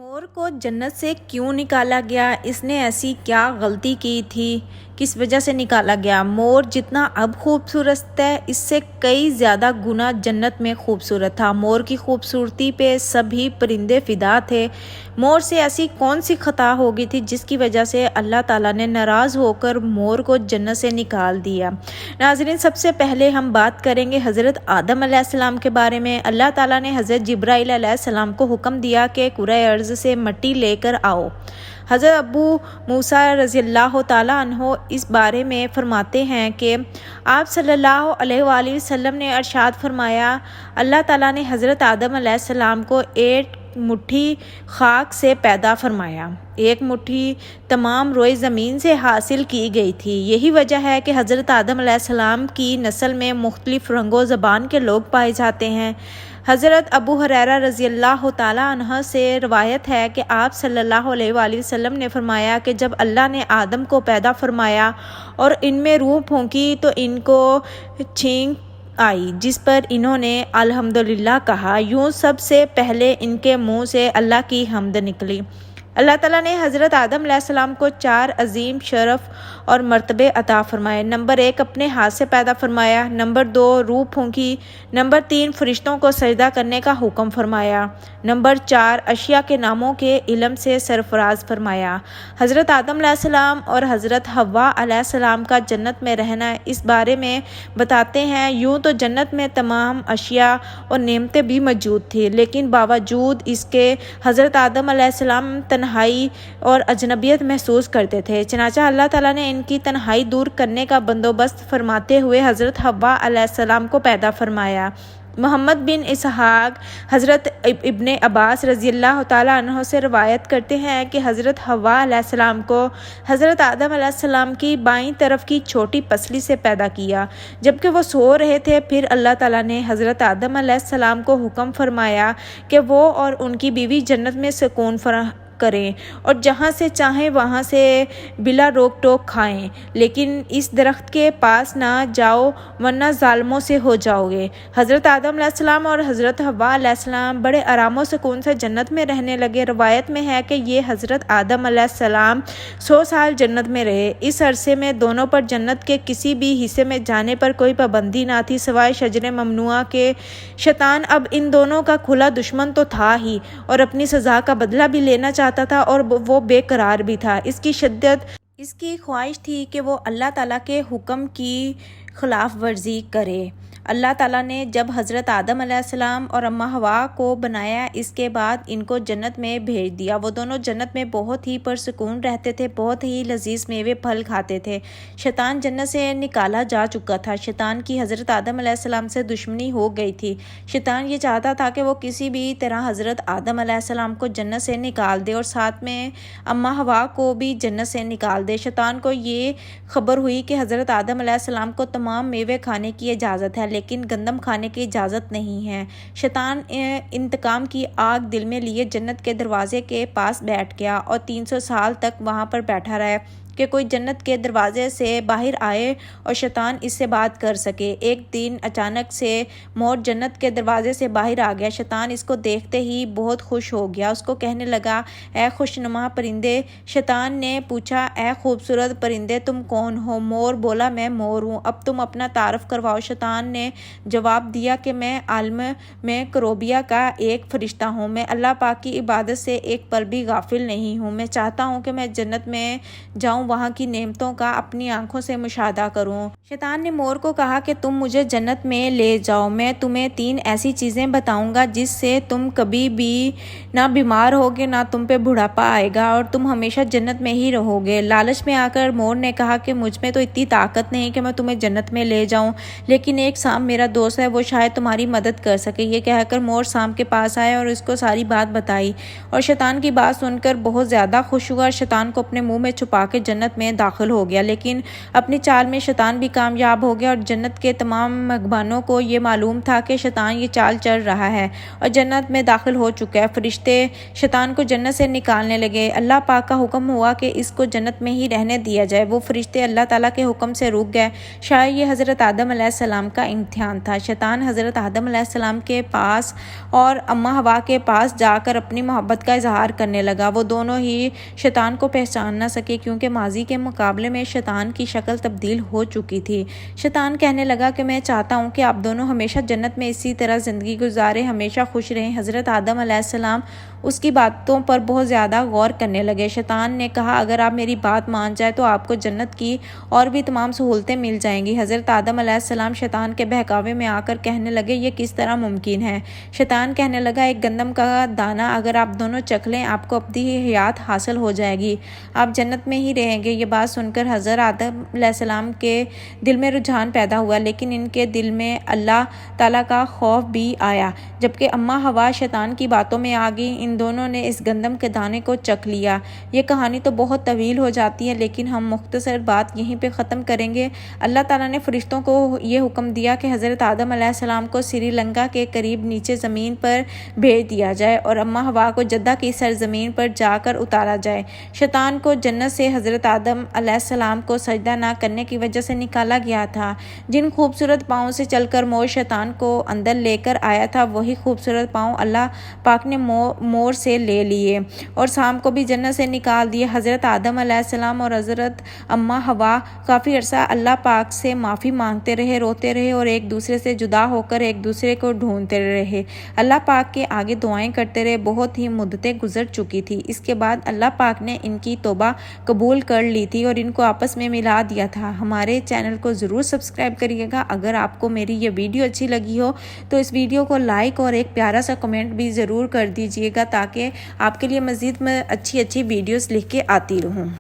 مور کو جنت سے کیوں نکالا گیا؟ اس نے ایسی کیا غلطی کی تھی؟ کس وجہ سے نکالا گیا؟ مور جتنا اب خوبصورت ہے اس سے کئی زیادہ گنا جنت میں خوبصورت تھا۔ مور کی خوبصورتی پہ سبھی پرندے فدا تھے۔ مور سے ایسی کون سی خطا ہو گئی تھی جس کی وجہ سے اللہ تعالیٰ نے ناراض ہو کر مور کو جنت سے نکال دیا؟ ناظرین، سب سے پہلے ہم بات کریں گے حضرت آدم علیہ السلام کے بارے میں۔ اللہ تعالیٰ نے حضرت جبرائیل علیہ السلام کو حکم دیا کہ کرۂ ارض سے مٹی لے کر آؤ۔ حضرت ابو موسیٰ رضی اللہ تعالیٰ عنہ اس بارے میں فرماتے ہیں کہ آپ صلی اللہ علیہ وآلہ وسلم نے ارشاد فرمایا، اللہ تعالیٰ نے حضرت آدم علیہ السلام کو ایک مٹھی خاک سے پیدا فرمایا۔ ایک مٹھی تمام روئے زمین سے حاصل کی گئی تھی۔ یہی وجہ ہے کہ حضرت آدم علیہ السلام کی نسل میں مختلف رنگ و زبان کے لوگ پائے جاتے ہیں۔ حضرت ابو ہریرہ رضی اللہ تعالیٰ عنہ سے روایت ہے کہ آپ صلی اللہ علیہ وآلہ وسلم نے فرمایا کہ جب اللہ نے آدم کو پیدا فرمایا اور ان میں روح پھونکی تو ان کو چھینک آئی، جس پر انہوں نے الحمدللہ کہا۔ یوں سب سے پہلے ان کے منہ سے اللہ کی حمد نکلی۔ اللہ تعالیٰ نے حضرت آدم علیہ السلام کو 4 عظیم شرف اور مرتبے عطا فرمائے۔ نمبر 1 اپنے ہاتھ سے پیدا فرمایا۔ نمبر 2 روح پھونکی۔ نمبر 3 فرشتوں کو سجدہ کرنے کا حکم فرمایا۔ نمبر 4 اشیاء کے ناموں کے علم سے سرفراز فرمایا۔ حضرت آدم علیہ السلام اور حضرت حوا علیہ السلام کا جنت میں رہنا اس بارے میں بتاتے ہیں، یوں تو جنت میں تمام اشیاء اور نعمتیں بھی موجود تھیں، لیکن باوجود اس کے حضرت آدم علیہ السلام تنہائی اور اجنبیت محسوس کرتے تھے۔ چنانچہ اللہ تعالیٰ نے ان کی تنہائی دور کرنے کا بندوبست فرماتے ہوئے حضرت حوا علیہ السلام کو پیدا فرمایا۔ محمد بن اسحاق حضرت ابن عباس رضی اللہ تعالیٰ عنہ سے روایت کرتے ہیں کہ حضرت حوا علیہ السلام کو حضرت آدم علیہ السلام کی بائیں طرف کی چھوٹی پسلی سے پیدا کیا جبکہ وہ سو رہے تھے۔ پھر اللہ تعالیٰ نے حضرت آدم علیہ السلام کو حکم فرمایا کہ وہ اور ان کی بیوی جنت میں سکون کریں اور جہاں سے چاہیں وہاں سے بلا روک ٹوک کھائیں، لیکن اس درخت کے پاس نہ جاؤ ورنہ ظالموں سے ہو جاؤ گے۔ حضرت آدم علیہ السلام اور حضرت حوا علیہ السلام بڑے آرام و سکون سے جنت میں رہنے لگے۔ روایت میں ہے کہ یہ حضرت آدم علیہ السلام 100 سال جنت میں رہے۔ اس عرصے میں دونوں پر جنت کے کسی بھی حصے میں جانے پر کوئی پابندی نہ تھی سوائے شجر ممنوعہ کے۔ شیطان اب ان دونوں کا کھلا دشمن تو تھا ہی اور اپنی سزا کا بدلہ بھی لینا چاہتا تھا اور وہ بے قرار بھی تھا۔ اس کی خواہش تھی کہ وہ اللہ تعالیٰ کے حکم کی خلاف ورزی کرے۔ اللہ تعالیٰ نے جب حضرت آدم علیہ السلام اور اماں حوا کو بنایا، اس کے بعد ان کو جنت میں بھیج دیا۔ وہ دونوں جنت میں بہت ہی پرسکون رہتے تھے، بہت ہی لذیذ میوے پھل کھاتے تھے۔ شیطان جنت سے نکالا جا چکا تھا۔ شیطان کی حضرت آدم علیہ السلام سے دشمنی ہو گئی تھی۔ شیطان یہ چاہتا تھا کہ وہ کسی بھی طرح حضرت آدم علیہ السلام کو جنت سے نکال دے اور ساتھ میں اماں حوا کو بھی جنت سے نکال دے۔ شیطان کو یہ خبر ہوئی کہ حضرت آدم علیہ السلام کو تمام میوے کھانے کی اجازت ہے لیکن گندم کھانے کی اجازت نہیں ہے۔ شیطان انتقام کی آگ دل میں لیے جنت کے دروازے کے پاس بیٹھ گیا اور 300 سال تک وہاں پر بیٹھا رہا کہ کوئی جنت کے دروازے سے باہر آئے اور شیطان اس سے بات کر سکے۔ ایک دن اچانک سے مور جنت کے دروازے سے باہر آ گیا۔ شیطان اس کو دیکھتے ہی بہت خوش ہو گیا۔ اس کو کہنے لگا، اے خوشنما پرندے۔ شیطان نے پوچھا، اے خوبصورت پرندے تم کون ہو؟ مور بولا، میں مور ہوں، اب تم اپنا تعارف کرواؤ۔ شیطان نے جواب دیا کہ میں عالم میں کروبیہ کا ایک فرشتہ ہوں، میں اللہ پاک کی عبادت سے ایک پل بھی غافل نہیں ہوں، میں چاہتا ہوں کہ میں جنت میں جاؤں، وہاں کی نعمتوں کا اپنی آنکھوں سے مشاہدہ کروں۔ شیطان نے مور کو کہا کہ تم مجھے جنت میں لے جاؤ، میں تمہیں 3 ایسی چیزیں بتاؤں گا جس سے تم کبھی بھی نہ بیمار ہوگے نہ تم پہ بڑھاپا آئے گا اور تم ہمیشہ جنت میں ہی رہو گے۔ لالچ میں آ کر مور نے کہا کہ مجھ میں تو اتنی طاقت نہیں کہ میں تمہیں جنت میں لے جاؤں، لیکن ایک سانپ میرا دوست ہے، وہ شاید تمہاری مدد کر سکے۔ یہ کہہ کر مور سانپ کے پاس آیا اور اس کو ساری بات بتائی اور شیطان کی بات سن کر بہت زیادہ خوش ہوا اور شیطان کو اپنے منہ میں چھپا کے جنت میں داخل ہو گیا، لیکن اپنی چال میں شیطان بھی کامیاب ہو گیا اور جنت کے تمام مہمانوں کو یہ معلوم تھا کہ شیطان یہ چال چل رہا ہے اور جنت میں داخل ہو چکا ہے۔ فرشتے شیطان کو جنت سے نکالنے لگے۔ اللہ پاک کا حکم ہوا کہ اس کو جنت میں ہی رہنے دیا جائے۔ وہ فرشتے اللہ تعالیٰ کے حکم سے رک گئے۔ شاید یہ حضرت آدم علیہ السلام کا امتحان تھا۔ شیطان حضرت آدم علیہ السلام کے پاس اور اماں حوا کے پاس جا کر اپنی محبت کا اظہار کرنے لگا۔ وہ دونوں ہی شیطان کو پہچان نہ سکے کیونکہ ماضی کے مقابلے میں شیطان کی شکل تبدیل ہو چکی تھی۔ شیطان کہنے لگا کہ میں چاہتا ہوں کہ آپ دونوں ہمیشہ جنت میں اسی طرح زندگی گزاریں، ہمیشہ خوش رہیں۔ حضرت آدم علیہ السلام اس کی باتوں پر بہت زیادہ غور کرنے لگے۔ شیطان نے کہا اگر آپ میری بات مان جائیں تو آپ کو جنت کی اور بھی تمام سہولتیں مل جائیں گی۔ حضرت آدم علیہ السلام شیطان کے بہکاوے میں آ کر کہنے لگے یہ کس طرح ممکن ہے؟ شیطان کہنے لگا ایک گندم کا دانہ اگر آپ دونوں چکھ لیں آپ کو اپنی حیات حاصل ہو جائے گی، آپ جنت میں ہی رہیں گے۔ یہ بات سن کر حضرت آدم علیہ السلام کے دل میں رجحان پیدا ہوا، لیکن ان کے دل میں اللہ تعالیٰ کا خوف بھی آیا۔ جبکہ اماں حوا شیطان کی باتوں میں آ گئی، ان دونوں نے اس گندم کے دانے کو چکھ لیا۔ یہ کہانی تو بہت طویل ہو جاتی ہے، لیکن ہم مختصر بات یہیں پہ ختم کریں گے۔ اللہ تعالیٰ نے فرشتوں کو یہ حکم دیا کہ حضرت آدم علیہ السلام کو سری لنکا کے قریب نیچے زمین پر بھیج دیا جائے اور اماں حوا کو جدہ کی سرزمین پر جا کر اتارا جائے۔ شیطان کو جنت سے حضرت آدم علیہ السلام کو سجدہ نہ کرنے کی وجہ سے نکالا گیا تھا۔ جن خوبصورت پاؤں سے چل کر مور شیطان کو اندر لے کر آیا تھا وہی خوبصورت پاؤں اللہ پاک نے مور سے لے لیے اور شام کو بھی جنت سے نکال دیے۔ حضرت آدم علیہ السلام اور حضرت اماں حوا کافی عرصہ اللہ پاک سے معافی مانگتے رہے، روتے رہے اور ایک دوسرے سے جدا ہو کر ایک دوسرے کو ڈھونڈتے رہے۔ اللہ پاک کے آگے دعائیں کرتے رہے۔ بہت ہی مدتیں گزر چکی تھی۔ اس کے بعد اللہ پاک نے ان کی توبہ قبول کر لی تھی اور ان کو آپس میں ملا دیا تھا۔ ہمارے چینل کو ضرور سبسکرائب کریے گا۔ اگر آپ کو میری یہ ویڈیو اچھی لگی ہو تو اس ویڈیو کو لائک اور ایک پیارا سا کمنٹ بھی ضرور کر دیجیے گا تاکہ آپ کے لیے مزید میں اچھی ویڈیوز لکھ کے آتی رہوں۔